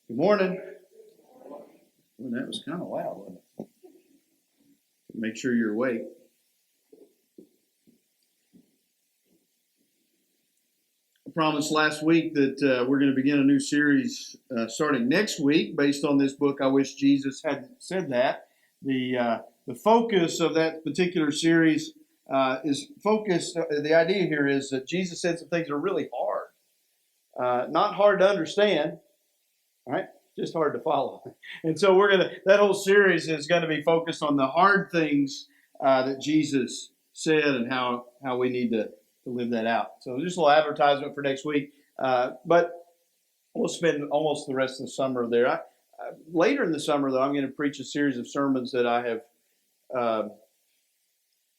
Good morning. Well, that was kind of loud, wasn't it? Make sure you're awake. I promised last week that we're going to begin a new series starting next week based on this book. I wish Jesus hadn't said that. The focus of that particular series is focused. The idea here is that Jesus said some things that are really hard, not hard to understand, right? Just hard to follow. And so that whole series is going to be focused on the hard things that Jesus said and how we need to live that out. So just a little advertisement for next week. But we'll spend almost the rest of the summer there. Later in the summer, though, I'm going to preach a series of sermons that I have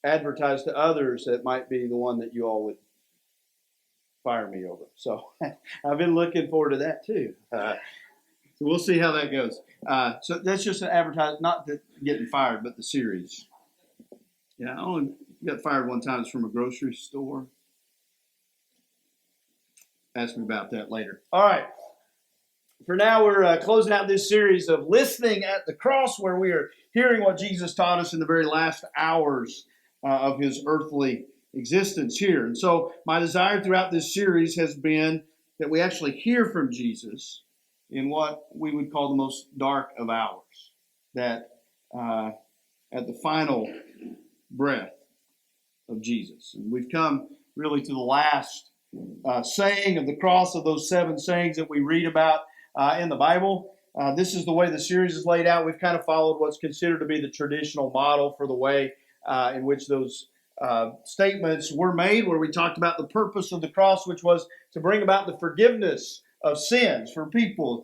advertised to others that might be the one that you all would fire me over. So I've been looking forward to that too. So we'll see how that goes. So that's just an advertisement, not the getting fired, but the series. Yeah, I only got fired one time. It's from a grocery store. Ask me about that later. All right. For now, we're closing out this series of listening at the cross, where we are hearing what Jesus taught us in the very last hours of his earthly existence here. And so my desire throughout this series has been that we actually hear from Jesus in what we would call the most dark of hours, that at the final breath of Jesus. And we've come really to the last saying of the cross, of those 7 sayings that we read about in the Bible. This is the way the series is laid out. We've kind of followed what's considered to be the traditional model for the way in which those statements were made, where we talked about the purpose of the cross, which was to bring about the forgiveness of sins for people.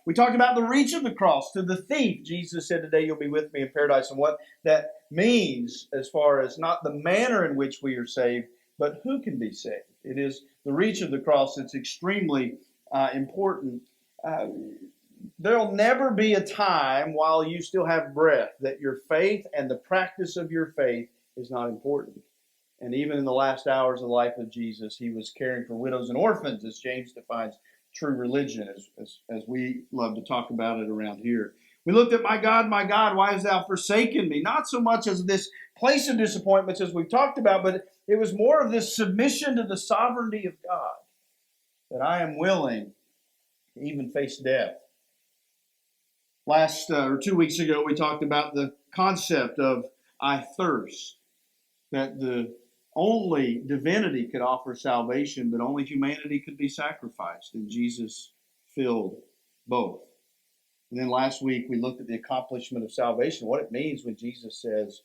We talked about the reach of the cross to the thief. Jesus said, "Today you'll be with me in paradise," and what that means as far as not the manner in which we are saved, but who can be saved. It is the reach of the cross that's extremely important. There'll never be a time while you still have breath that your faith and the practice of your faith is not important. And even in the last hours of the life of Jesus, he was caring for widows and orphans, as James defines true religion, as we love to talk about it around here. We looked at, my God, why hast thou forsaken me? Not so much as this place of disappointments as we've talked about, but it was more of this submission to the sovereignty of God, that I am willing to even face death. Last 2 weeks ago, we talked about the concept of I thirst, that the only divinity could offer salvation, but only humanity could be sacrificed, and Jesus filled both. And then last week we looked at the accomplishment of salvation, what it means when Jesus says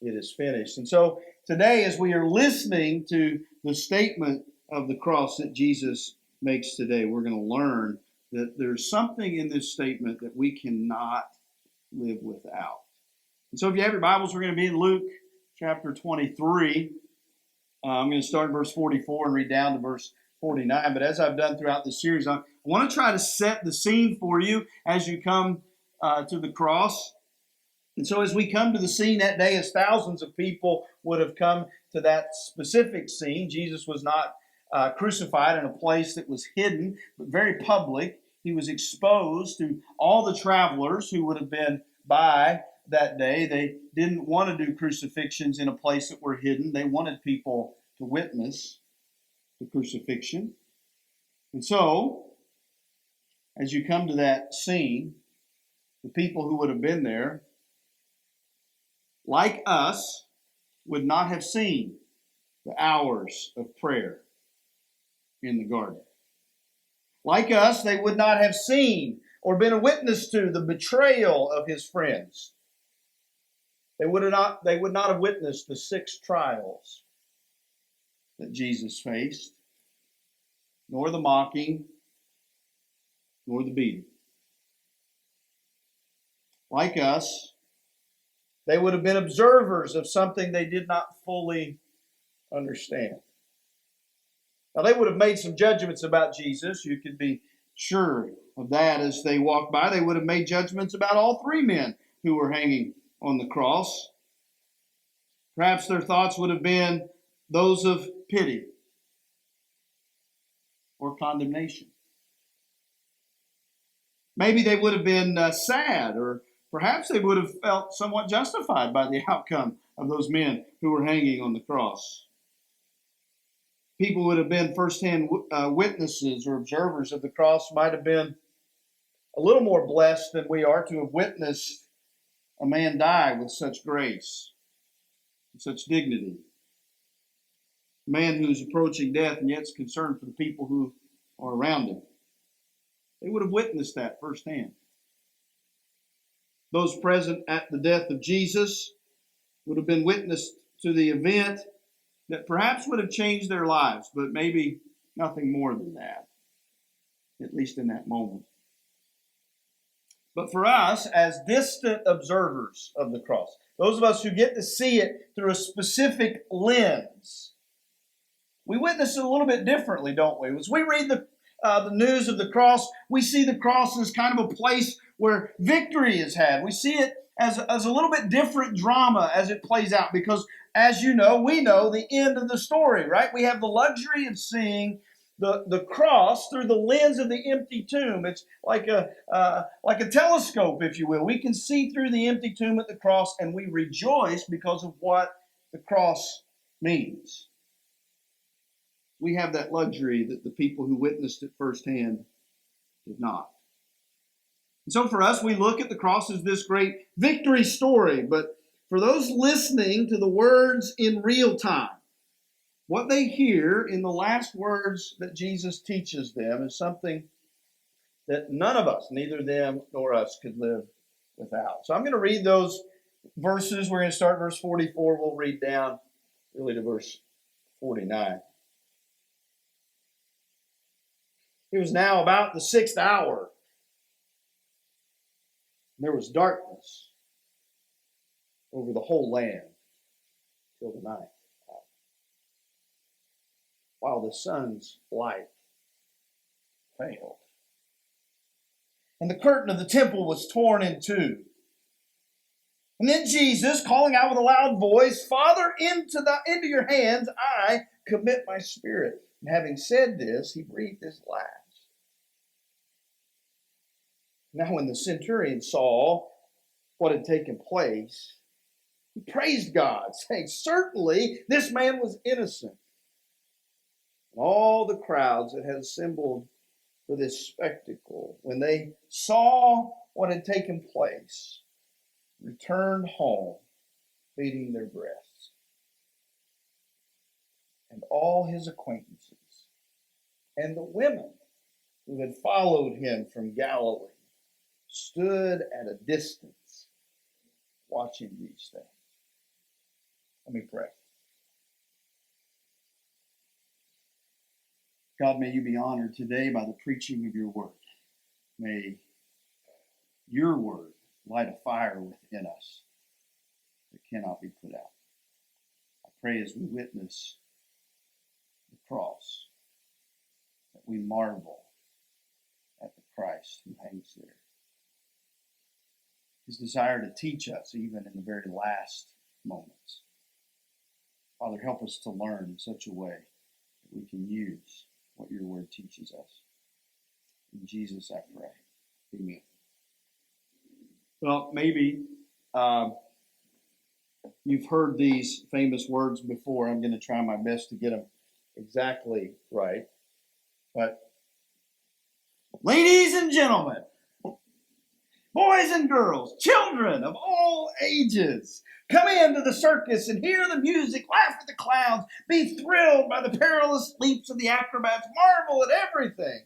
it is finished. And so today, as we are listening to the statement of the cross that Jesus makes today, we're going to learn that there's something in this statement that we cannot live without. And so if you have your Bibles, we're going to be in Luke chapter 23. I'm going to start in verse 44 and read down to verse 49. But as I've done throughout this series, I want to try to set the scene for you as you come to the cross. And so as we come to the scene that day, as thousands of people would have come to that specific scene, Jesus was not crucified in a place that was hidden, but very public. He was exposed to all the travelers who would have been by that day. They didn't want to do crucifixions in a place that were hidden. They wanted people to witness the crucifixion. And so, as you come to that scene, the people who would have been there, like us, would not have seen the hours of prayer in the garden. Like us, they would not have seen or been a witness to the betrayal of his friends. They would not have witnessed the 6 trials that Jesus faced, nor the mocking, nor the beating. Like us, they would have been observers of something they did not fully understand. Now, they would have made some judgments about Jesus. You could be sure of that as they walked by. They would have made judgments about all 3 men who were hanging on the cross. Perhaps their thoughts would have been those of pity or condemnation. Maybe they would have been sad, or perhaps they would have felt somewhat justified by the outcome of those men who were hanging on the cross. People would have been firsthand witnesses or observers of the cross, might have been a little more blessed than we are to have witnessed a man die with such grace, with such dignity. A man who's approaching death and yet is concerned for the people who are around him. They would have witnessed that firsthand. Those present at the death of Jesus would have been witness to the event that perhaps would have changed their lives, but maybe nothing more than that, at least in that moment. But for us, as distant observers of the cross, those of us who get to see it through a specific lens, we witness it a little bit differently, don't we? As we read the news of the cross, we see the cross as kind of a place where victory is had. We see it as a little bit different drama as it plays out, because as you know, we know the end of the story, right? We have the luxury of seeing the cross through the lens of the empty tomb. It's like a telescope, if you will. We can see through the empty tomb at the cross, and we rejoice because of what the cross means. We have that luxury that the people who witnessed it firsthand did not. And so for us, we look at the cross as this great victory story. But for those listening to the words in real time, what they hear in the last words that Jesus teaches them is something that none of us, neither them nor us, could live without. So I'm going to read those verses. We're going to start verse 44. We'll read down really to verse 49. It was now about the 6th hour. There was darkness over the whole land till the 9th hour, while the sun's light failed. And the curtain of the temple was torn in two. And then Jesus, calling out with a loud voice, "Father, into your hands I commit my spirit." And having said this, he breathed his last. Now when the centurion saw what had taken place, he praised God, saying, "Certainly this man was innocent." And all the crowds that had assembled for this spectacle, when they saw what had taken place, returned home, beating their breasts. And all his acquaintances and the women who had followed him from Galilee stood at a distance watching these things. Let me pray. God, may you be honored today by the preaching of your word. May your word light a fire within us that cannot be put out. I pray as we witness the cross that we marvel at the Christ who hangs there. His desire to teach us even in the very last moments. Father, help us to learn in such a way that we can use what your word teaches us. In Jesus I pray. Amen. Well, maybe you've heard these famous words before. I'm going to try my best to get them exactly right. But, ladies and gentlemen, boys and girls, children of all ages, come into the circus and hear the music, laugh at the clowns, be thrilled by the perilous leaps of the acrobats, marvel at everything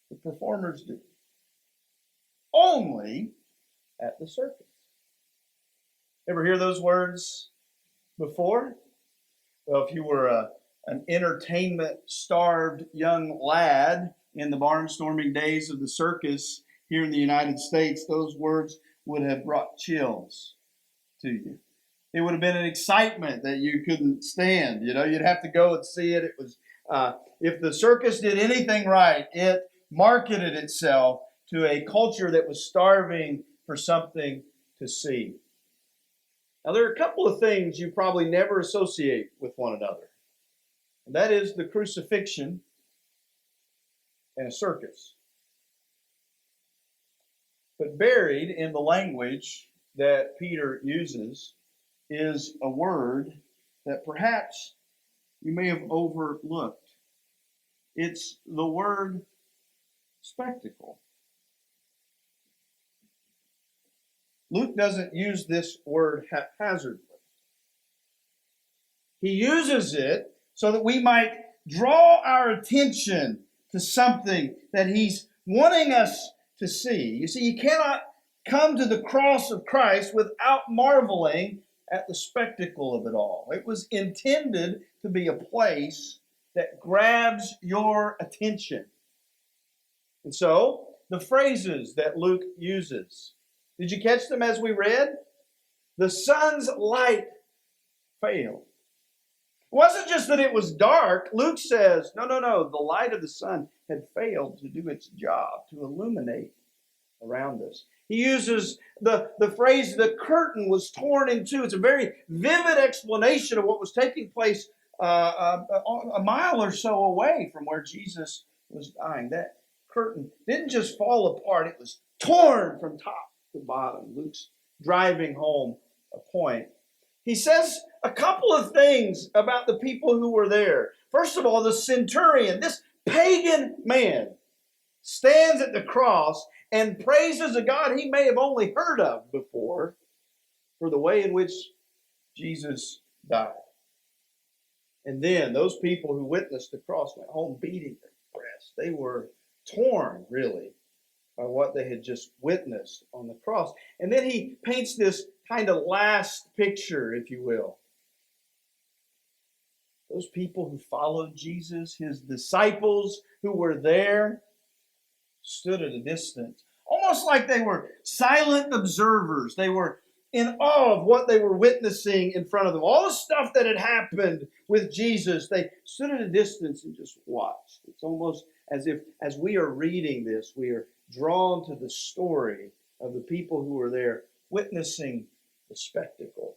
the performers do. Only at the circus. Ever hear those words before? Well, if you were an entertainment-starved young lad in the barnstorming days of the circus here in the United States, those words would have brought chills to you. It would have been an excitement that you couldn't stand. You know, you'd have to go and see it. It was, if the circus did anything right, it marketed itself to a culture that was starving for something to see. Now, there are a couple of things you probably never associate with one another. And that is the crucifixion and a circus. But buried in the language that Peter uses is a word that perhaps you may have overlooked. It's the word spectacle. Luke doesn't use this word haphazardly. He uses it so that we might draw our attention to something that he's wanting us to see. You see, you cannot come to the cross of Christ without marveling at the spectacle of it all. It was intended to be a place that grabs your attention. And so, the phrases that Luke uses, did you catch them as we read? The sun's light failed. It wasn't just that it was dark. Luke says, no, the light of the sun had failed to do its job, to illuminate around us. He uses the phrase, the curtain was torn in two. It's a very vivid explanation of what was taking place a mile or so away from where Jesus was dying. That curtain didn't just fall apart, it was torn from top to bottom. Luke's driving home a point. He says a couple of things about the people who were there. First of all, the centurion, this pagan man, stands at the cross and praises a God he may have only heard of before for the way in which Jesus died. And then those people who witnessed the cross went home beating their breasts. They were torn, really, by what they had just witnessed on the cross. And then he paints this kind of last picture, if you will. Those people who followed Jesus, his disciples who were there, stood at a distance, almost like they were silent observers. They were in awe of what they were witnessing in front of them. All the stuff that had happened with Jesus, they stood at a distance and just watched. It's almost as if, as we are reading this, we are drawn to the story of the people who were there witnessing the spectacle.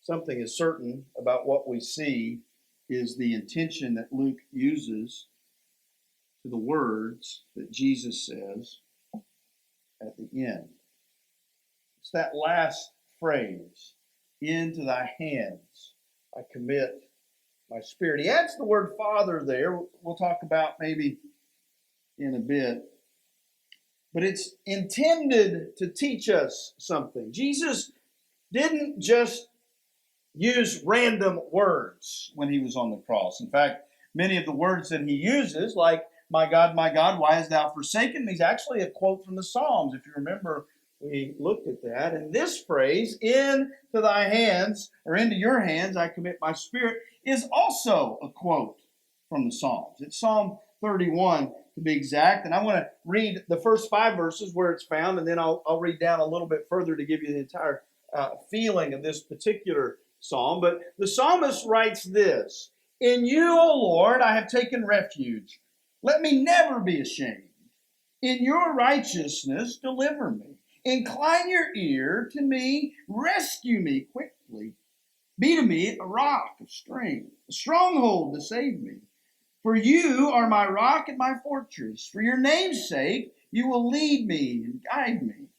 Something is certain about what we see is the intention that Luke uses to the words that Jesus says at the end. It's that last phrase, into thy hands I commit my spirit. He adds the word Father there. We'll talk about maybe in a bit. But it's intended to teach us something. Jesus didn't just use random words when he was on the cross. In fact, many of the words that he uses, like, my God, why hast thou forsaken me, is actually a quote from the Psalms. If you remember, we looked at that. And this phrase, into thy hands, or into your hands, I commit my spirit, is also a quote from the Psalms. It's Psalm 31 to be exact. And I want to read the first 5 verses where it's found, and then I'll read down a little bit further to give you the entire feeling of this particular psalm. But the psalmist writes this: in you, O Lord, I have taken refuge. Let me never be ashamed. In your righteousness, deliver me. Incline your ear to me. Rescue me quickly. Be to me a rock of strength, a stronghold to save me. For you are my rock and my fortress. For your name's sake, you will lead me and guide me.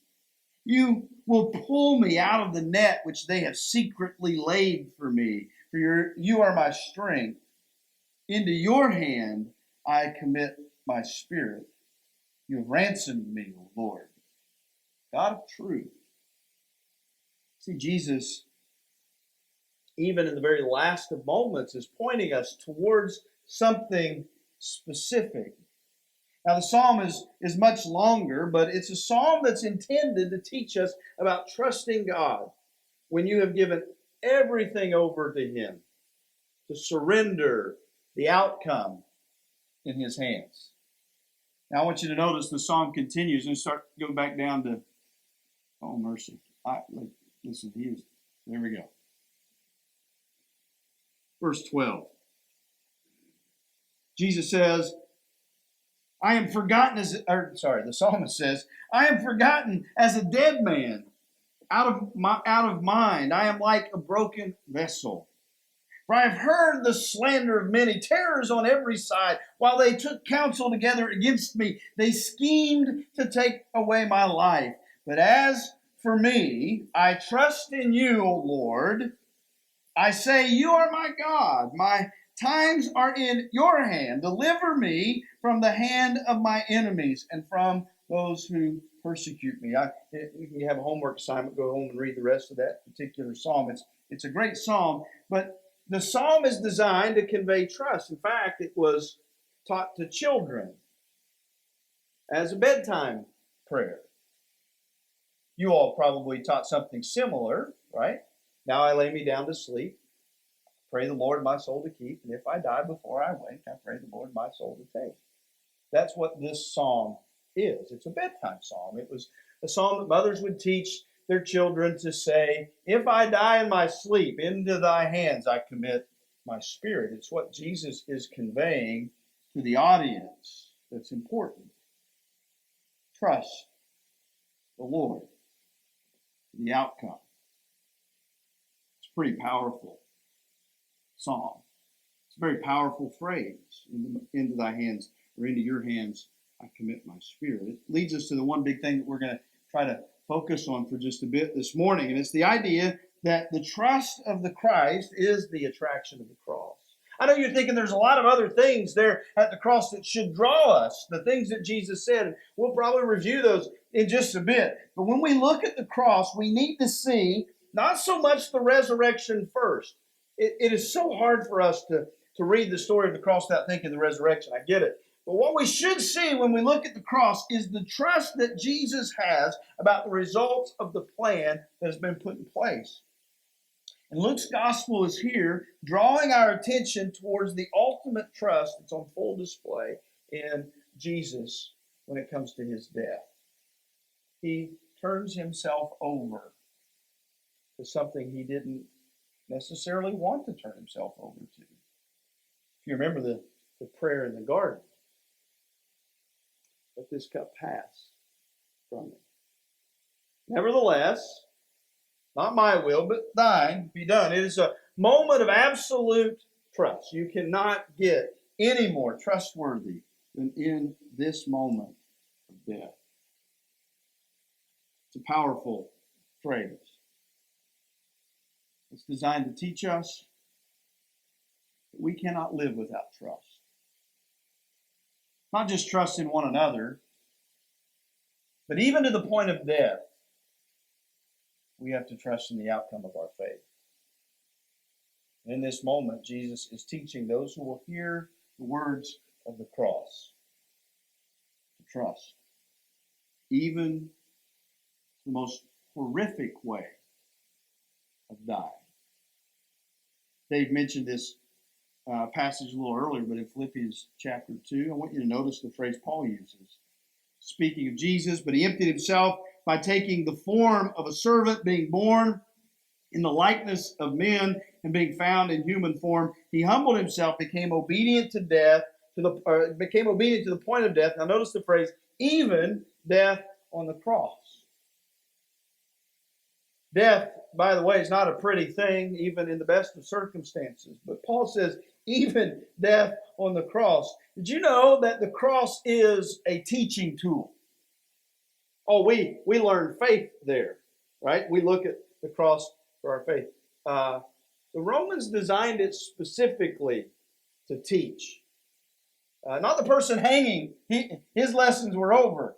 You will pull me out of the net which they have secretly laid for me. For you are my strength. Into your hand I commit my spirit. You have ransomed me, O Lord, God of truth. See, Jesus, even in the very last of moments, is pointing us towards something specific. Now, the psalm is much longer, but it's a psalm that's intended to teach us about trusting God when you have given everything over to him, to surrender the outcome in his hands. Now, I want you to notice the psalm continues and start going back down to, oh, mercy. Listen, there we go. Verse 12. Jesus says, the psalmist says, I am forgotten as a dead man, out of mind. I am like a broken vessel. For I have heard the slander of many, terrors on every side. While they took counsel together against me, they schemed to take away my life. But as for me, I trust in you, O Lord. I say, you are my God. My times are in your hand. Deliver me from the hand of my enemies and from those who persecute me. You have a homework assignment. Go home and read the rest of that particular psalm. It's a great psalm, but the psalm is designed to convey trust. In fact, it was taught to children as a bedtime prayer. You all probably taught something similar, right? Now I lay me down to sleep. Pray the Lord my soul to keep, and if I die before I wake, I pray the Lord my soul to take. That's what this psalm is. It's a bedtime psalm. It was a psalm that mothers would teach their children to say, if I die in my sleep, into thy hands I commit my spirit. It's what Jesus is conveying to the audience that's important. Trust the Lord, the outcome. It's pretty powerful psalm. It's a very powerful phrase. Into thy hands, or into your hands, I commit my spirit. It leads us to the one big thing that we're going to try to focus on for just a bit this morning, and it's the idea that the trust of the Christ is the attraction of the cross. I know you're thinking there's a lot of other things there at the cross that should draw us, the things that Jesus said, and we'll probably review those in just a bit. But when we look at the cross, we need to see not so much the resurrection first. It is so hard for us to read the story of the cross without thinking the resurrection. I get it. But what we should see when we look at the cross is the trust that Jesus has about the results of the plan that has been put in place. And Luke's gospel is here drawing our attention towards the ultimate trust that's on full display in Jesus when it comes to his death. He turns himself over to something he didn't necessarily want to turn himself over to. If you remember the prayer in the garden, let this cup pass from me. Nevertheless, not my will, but thine be done. It is a moment of absolute trust. You cannot get any more trustworthy than in this moment of death. It's a powerful phrase. It's designed to teach us that we cannot live without trust. Not just trust in one another, but even to the point of death, we have to trust in the outcome of our faith. In this moment, Jesus is teaching those who will hear the words of the cross to trust, even the most horrific way of dying. Dave mentioned this passage a little earlier, but in Philippians chapter 2, I want you to notice the phrase Paul uses. Speaking of Jesus, but he emptied himself by taking the form of a servant, being born in the likeness of men, and being found in human form. He humbled himself, became obedient to death, became obedient to the point of death. Now notice the phrase, even death on the cross. Death, by the way, is not a pretty thing, even in the best of circumstances. But Paul says, even death on the cross. Did you know that the cross is a teaching tool? Oh, we learn faith there, right? We look at the cross for our faith. The Romans designed it specifically to teach. Not the person hanging, his lessons were over,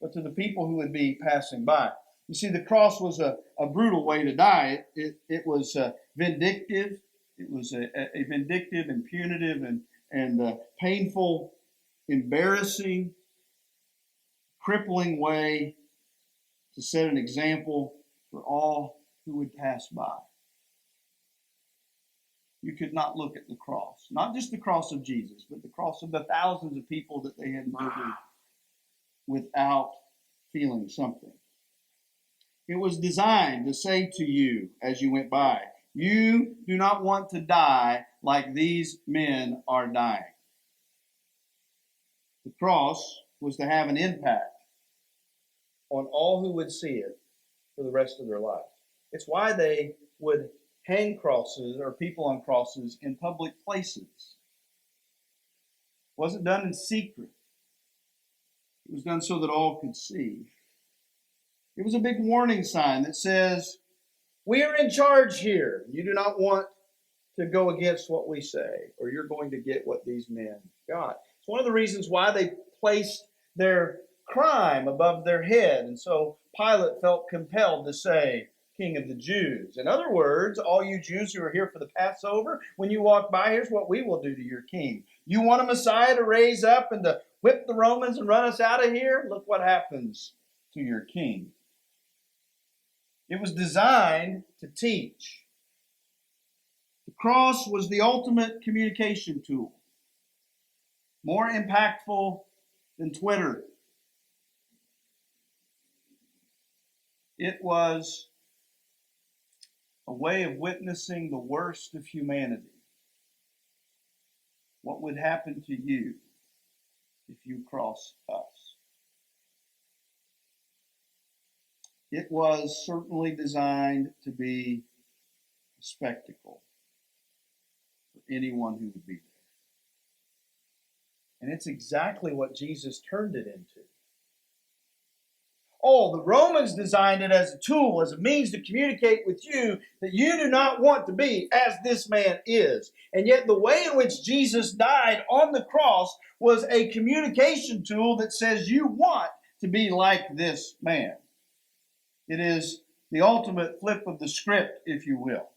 but to the people who would be passing by. You see, the cross was a brutal way to die. It was vindictive. It was a vindictive and punitive and painful, embarrassing, crippling way to set an example for all who would pass by. You could not look at the cross, not just the cross of Jesus, but the cross of the thousands of people that they had murdered without feeling something. It was designed to say to you as you went by, you do not want to die like these men are dying. The cross was to have an impact on all who would see it for the rest of their lives. It's why they would hang crosses or people on crosses in public places. It wasn't done in secret. It was done so that all could see. It was a big warning sign that says, we are in charge here. You do not want to go against what we say, or you're going to get what these men got. It's one of the reasons why they placed their crime above their head. And so Pilate felt compelled to say, King of the Jews. In other words, all you Jews who are here for the Passover, when you walk by, here's what we will do to your king. You want a Messiah to raise up and to whip the Romans and run us out of here? Look what happens to your king. It was designed to teach. The cross was the ultimate communication tool, more impactful than Twitter. It was a way of witnessing the worst of humanity. What would happen to you if you cross us? It was certainly designed to be a spectacle for anyone who would be there. And it's exactly what Jesus turned it into. Oh, the Romans designed it as a tool, as a means to communicate with you that you do not want to be as this man is. And yet the way in which Jesus died on the cross was a communication tool that says you want to be like this man. It is the ultimate flip of the script, if you will.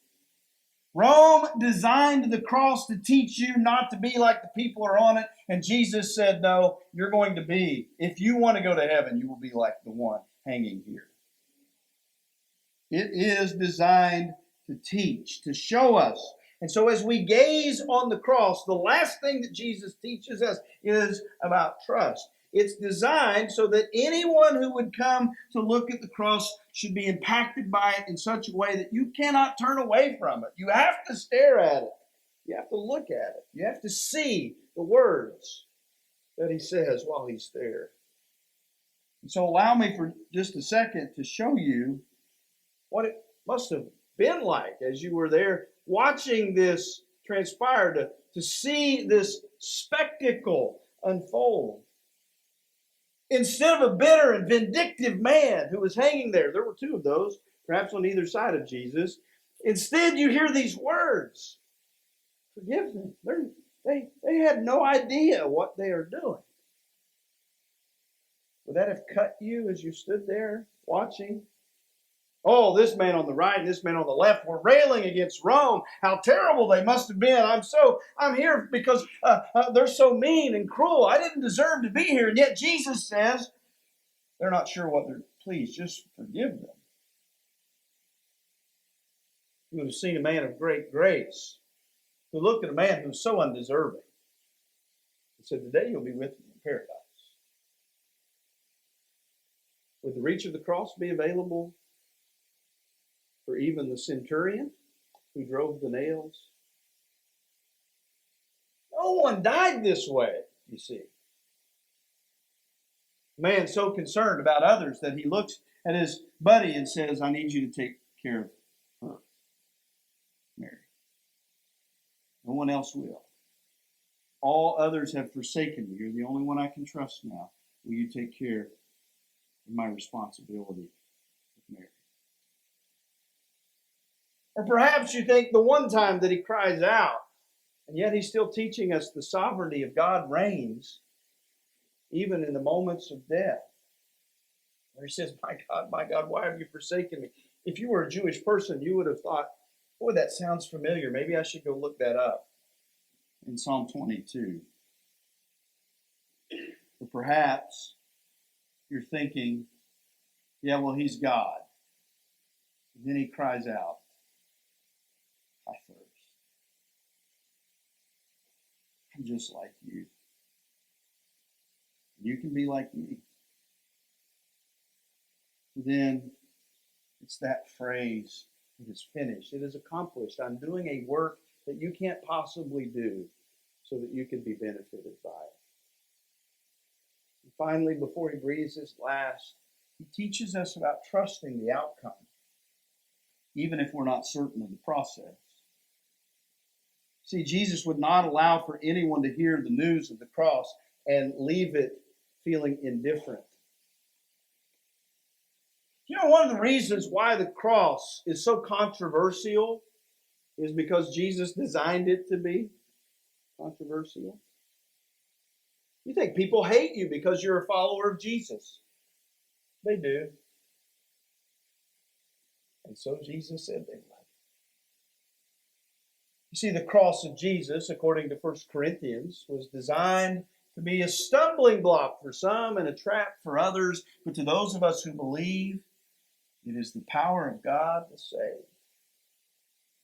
Rome designed the cross to teach you not to be like the people who are on it. And Jesus said, no, you're going to be. If you want to go to heaven, you will be like the one hanging here. It is designed to teach, to show us. And so as we gaze on the cross, the last thing that Jesus teaches us is about trust. It's designed so that anyone who would come to look at the cross should be impacted by it in such a way that you cannot turn away from it. You have to stare at it. You have to look at it. You have to see the words that he says while he's there. And so allow me for just a second to show you what it must have been like as you were there watching this transpire, to see this spectacle unfold. Instead of a bitter and vindictive man who was hanging there were two of those, perhaps on either side of Jesus. Instead, you hear these words, forgive them. They had no idea what they are doing. Would that have cut you as you stood there watching? Oh, this man on the right and this man on the left were railing against Rome. How terrible they must have been. I'm here because they're so mean and cruel. I didn't deserve to be here. And yet Jesus says they're not sure what they're. Please just forgive them. You would have seen a man of great grace who looked at a man who was so undeserving and said, today you'll be with me in paradise. Would the reach of the cross be available for even the centurion who drove the nails? No one died this way, you see. A man so concerned about others that he looks at his buddy and says, I need you to take care of her, Mary. No one else will. All others have forsaken me. You're the only one I can trust now. Will you take care of my responsibility with Mary? Or perhaps you think the one time that he cries out, and yet he's still teaching us the sovereignty of God reigns even in the moments of death. Where he says, my God, why have you forsaken me? If you were a Jewish person, you would have thought, boy, that sounds familiar. Maybe I should go look that up in Psalm 22. Or perhaps you're thinking, yeah, well, he's God. And then he cries out, I thirst. I'm just like you. You can be like me. Then it's that phrase, it is finished, it is accomplished. I'm doing a work that you can't possibly do so that you can be benefited by it. And finally, before he breathes his last, he teaches us about trusting the outcome. even if we're not certain of the process. See, Jesus would not allow for anyone to hear the news of the cross and leave it feeling indifferent. You know, one of the reasons why the cross is so controversial is because Jesus designed it to be controversial. You think people hate you because you're a follower of Jesus. They do. And so Jesus said they would. You see, the cross of Jesus, according to 1 Corinthians, was designed to be a stumbling block for some and a trap for others. But to those of us who believe, it is the power of God to save.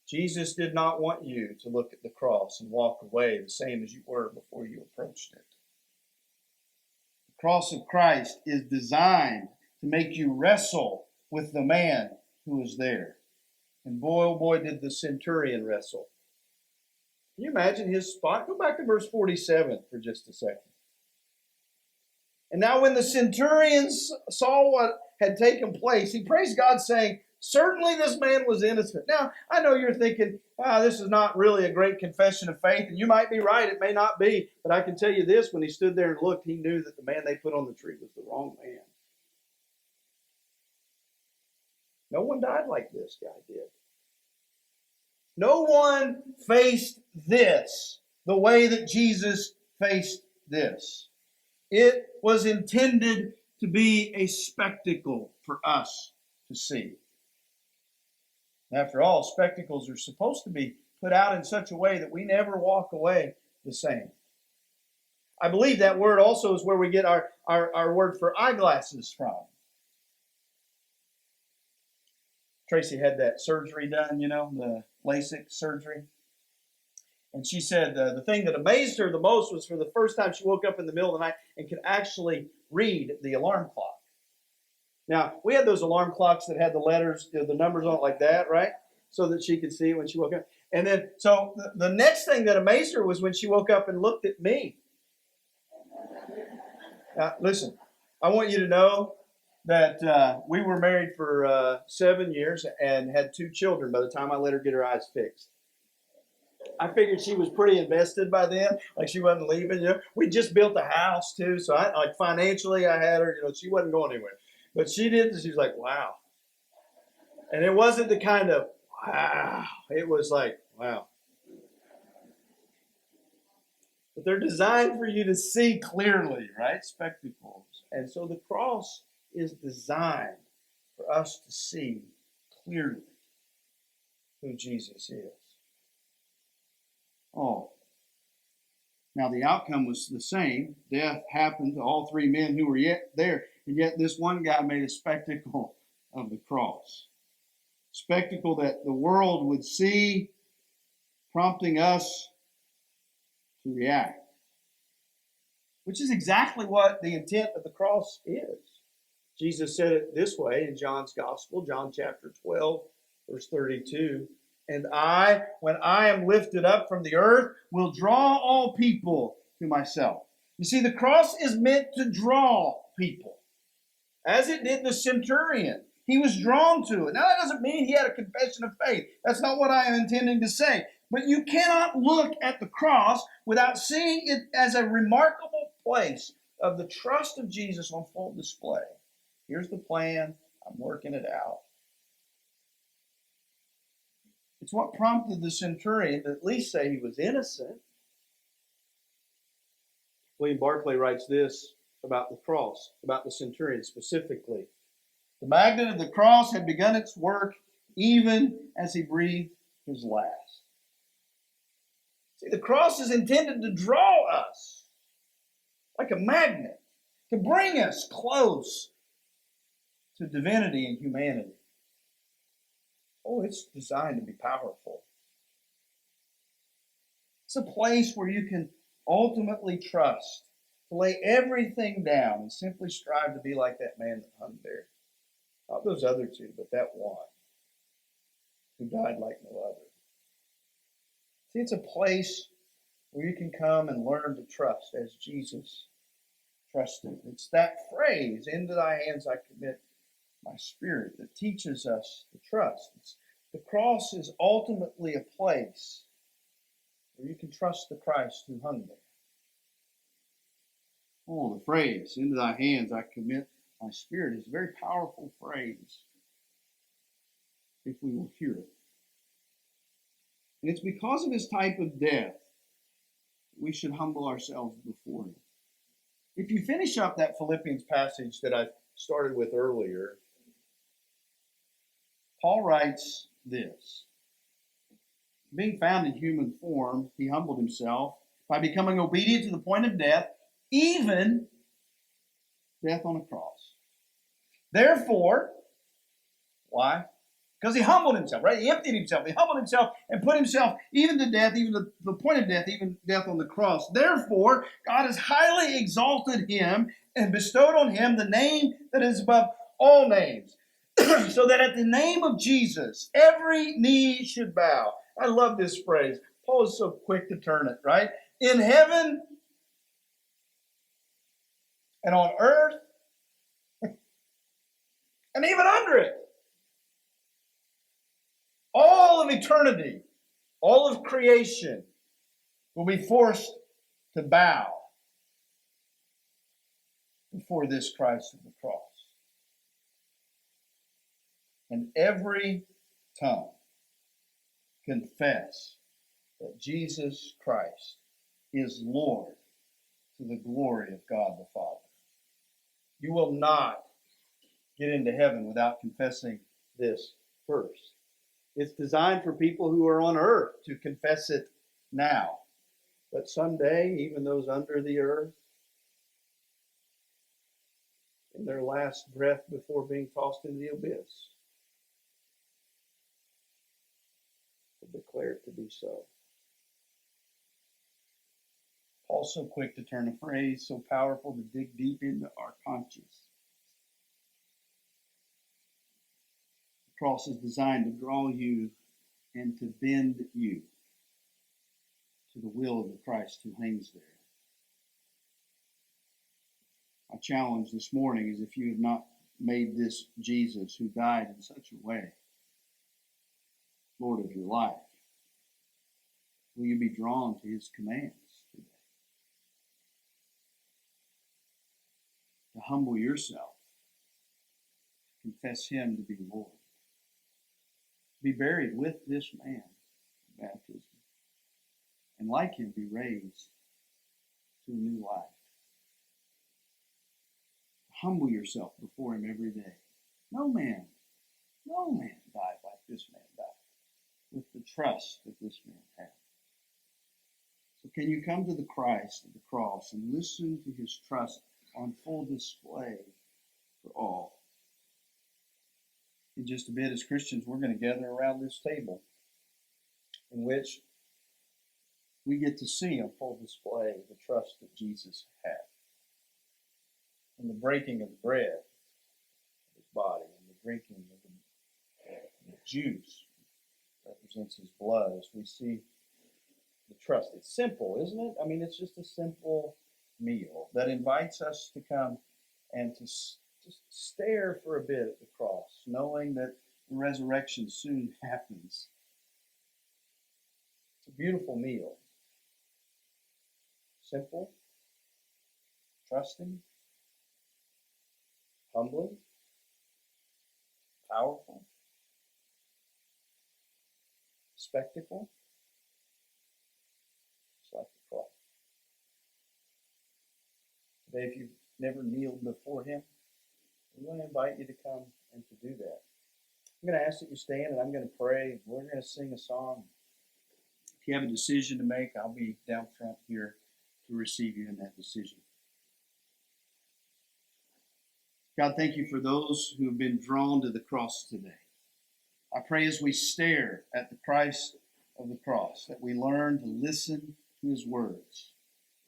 Jesus did not want you to look at the cross and walk away the same as you were before you approached it. The cross of Christ is designed to make you wrestle with the man who is there. And boy, oh boy, did the centurion wrestle. Can you imagine his spot? Go back to verse 47 for just a second. And now when the centurions saw what had taken place, he praised God, saying, "Certainly this man was innocent." Now, I know you're thinking, this is not really a great confession of faith, and you might be right, it may not be, but I can tell you this, when he stood there and looked, he knew that the man they put on the tree was the wrong man. No one died like this guy did. No one faced this the way that Jesus faced this. It was intended to be a spectacle for us to see. After all, spectacles are supposed to be put out in such a way that we never walk away the same. I believe that word also is where we get our word for eyeglasses from. Tracy had that surgery done, the LASIK surgery. And she said the thing that amazed her the most was for the first time she woke up in the middle of the night and could actually read the alarm clock. Now, we had those alarm clocks that had the letters, the numbers on it like that, right? So that she could see it when she woke up. And then, so the next thing that amazed her was when she woke up and looked at me. Now, listen, I want you to know that we were married for 7 years and had 2 children by the time I let her get her eyes fixed. I figured she was pretty invested by then, like she wasn't leaving. We just built a house too, so financially I had her. She wasn't going anywhere, but she did. She was like, wow, and it wasn't the kind of wow. It was like wow. But they're designed for you to see clearly, right? Spectacles, and so the cross is designed for us to see clearly who Jesus is. Oh. Now the outcome was the same. Death happened to all 3 men who were yet there, and yet this one guy made a spectacle of the cross. Spectacle that the world would see, prompting us to react. Which is exactly what the intent of the cross is. Jesus said it this way in John's Gospel, John chapter 12, verse 32. "And I, when I am lifted up from the earth, will draw all people to myself." You see, the cross is meant to draw people, as it did the centurion. He was drawn to it. Now, that doesn't mean he had a confession of faith. That's not what I am intending to say. But you cannot look at the cross without seeing it as a remarkable place of the trust of Jesus on full display. Here's the plan. I'm working it out. It's what prompted the centurion to at least say he was innocent. William Barclay writes this about the cross, about the centurion specifically. "The magnet of the cross had begun its work even as he breathed his last." See, the cross is intended to draw us like a magnet, to bring us close to divinity and humanity. Oh, it's designed to be powerful. It's a place where you can ultimately trust, to lay everything down and simply strive to be like that man that hung there. Not those other 2, but that one who died like no other. See, it's a place where you can come and learn to trust as Jesus trusted. It's that phrase, "Into thy hands I commit my spirit," that teaches us to trust. It's The cross is ultimately a place where you can trust the Christ who hung there. Oh, the phrase, into thy hands I commit my spirit, is a very powerful phrase if we will hear it. And it's because of his type of death we should humble ourselves before him. If you finish up that Philippians passage that I started with earlier, Paul writes this. Being found in human form, he humbled himself by becoming obedient to the point of death, even death on a cross. Therefore, why? Because he humbled himself, right? He emptied himself. He humbled himself and put himself even to death, even to the point of death, even death on the cross. Therefore, God has highly exalted him and bestowed on him the name that is above all names, so that at the name of Jesus, every knee should bow. I love this phrase. Paul is so quick to turn it, right? In heaven and on earth and even under it. All of eternity, all of creation will be forced to bow before this Christ of the cross. And every tongue confess that Jesus Christ is Lord to the glory of God the Father. You will not get into heaven without confessing this first. It's designed for people who are on earth to confess it now. But someday, even those under the earth, in their last breath before being tossed into the abyss, will declare it to be so. Paul's so quick to turn a phrase so powerful to dig deep into our conscience. The cross is designed to draw you and to bend you to the will of the Christ who hangs there. My challenge this morning is, if you have not made this Jesus who died in such a way Lord of your life, will you be drawn to his commands today? To humble yourself, to confess him to be Lord, to be buried with this man in baptism, and like him be raised to a new life. Humble yourself before him every day. No man died like this man died, with the trust that this man had. So can you come to the Christ of the cross and listen to his trust on full display for all? In just a bit, as Christians, we're going to gather around this table in which we get to see on full display the trust that Jesus had. In the breaking of the bread of his body and the drinking of the juice represents his blood, as we see the trust. It's simple, isn't it? I mean, it's just a simple meal that invites us to come and to just stare for a bit at the cross, knowing that the resurrection soon happens. It's a beautiful meal. Simple, trusting, humbling, powerful, spectacle, just like the cross. Today, if you've never kneeled before him, we want to invite you to come and to do that. I'm going to ask that you stand, and I'm going to pray. We're going to sing a song. If you have a decision to make, I'll be down front here to receive you in that decision. God, thank you for those who have been drawn to the cross today. I pray as we stare at the Christ of the cross, that we learn to listen to his words,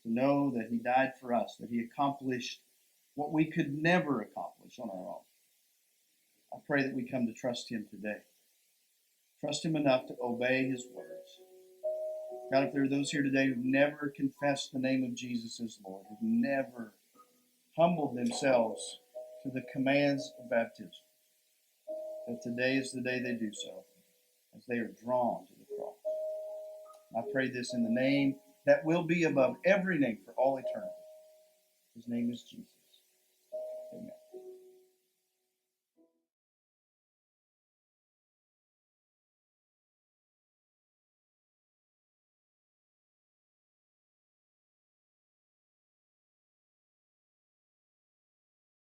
to know that he died for us, that he accomplished what we could never accomplish on our own. I pray that we come to trust him today. Trust him enough to obey his words. God, if there are those here today who've never confessed the name of Jesus as Lord, who've never humbled themselves to the commands of baptism, that today is the day they do so. as they are drawn to the cross. I pray this in the name that will be above every name for all eternity. His name is Jesus. Amen.